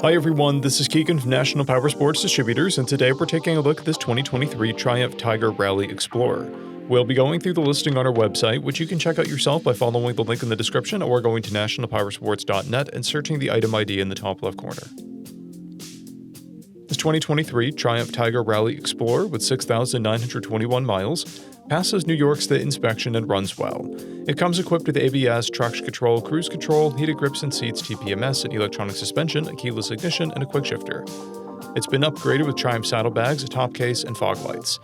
Hi everyone, this is Keegan from National Powersports Distributors, and today we're taking a look at this 2023 Triumph Tiger Rally Explorer. We'll be going through the listing on our website, which you can check out yourself by following the link in the description or going to nationalpowersports.net and searching the item ID in the top left corner. This 2023 Triumph Tiger Rally Explorer with 6,921 miles passes New York State inspection and runs well. It comes equipped with ABS, traction control, cruise control, heated grips and seats, TPMS, and electronic suspension, a keyless ignition, and a quick shifter. It's been upgraded with Triumph saddlebags, a top case, and fog lights.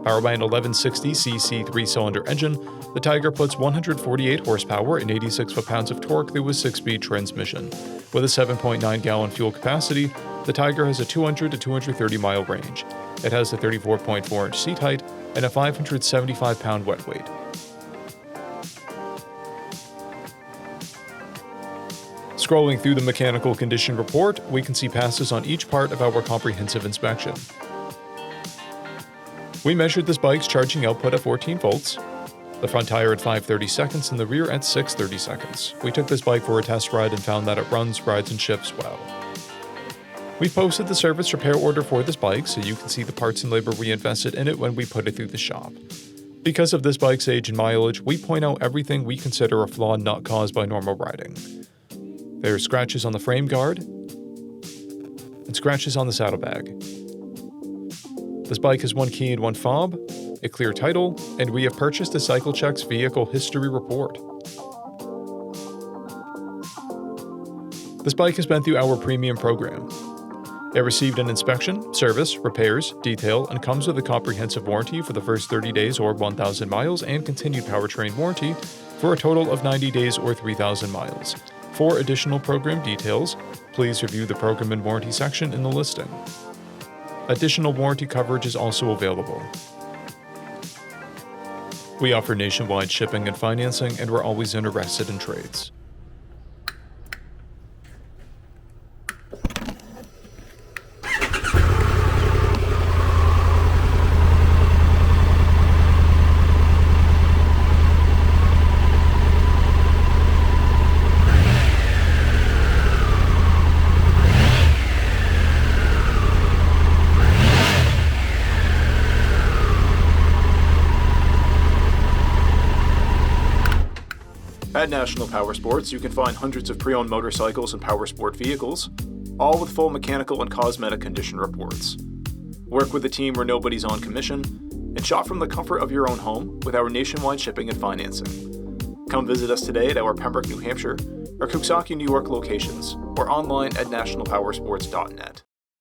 Powered by an 1160cc 3-cylinder engine, the Tiger puts 148 horsepower and 86 foot-pounds of torque through a 6-speed transmission. With a 7.9-gallon fuel capacity, the Tiger has a 200 to 230-mile range. It has a 34.4-inch seat height and a 575-pound wet weight. Scrolling through the mechanical condition report, we can see passes on each part of our comprehensive inspection. We measured this bike's charging output at 14 volts, the front tire at 530 seconds and the rear at 630 seconds. We took this bike for a test ride and found that it runs, rides, and shifts well. We posted the service repair order for this bike so you can see the parts and labor we invested in it when we put it through the shop. Because of this bike's age and mileage, we point out everything we consider a flaw not caused by normal riding. There are scratches on the frame guard and scratches on the saddlebag. This bike has one key and one fob, a clear title, and we have purchased a CycleCheck's vehicle history report. This bike has been through our premium program. It received an inspection, service, repairs, detail, and comes with a comprehensive warranty for the first 30 days or 1,000 miles and continued powertrain warranty for a total of 90 days or 3,000 miles. For additional program details, please review the program and warranty section in the listing. Additional warranty coverage is also available. We offer nationwide shipping and financing, and we're always interested in trades. At National Powersports, you can find hundreds of pre-owned motorcycles and powersport vehicles, all with full mechanical and cosmetic condition reports. Work with a team where nobody's on commission, and shop from the comfort of your own home with our nationwide shipping and financing. Come visit us today at our Pembroke, New Hampshire, or Coxsackie, New York locations, or online at nationalpowersports.net.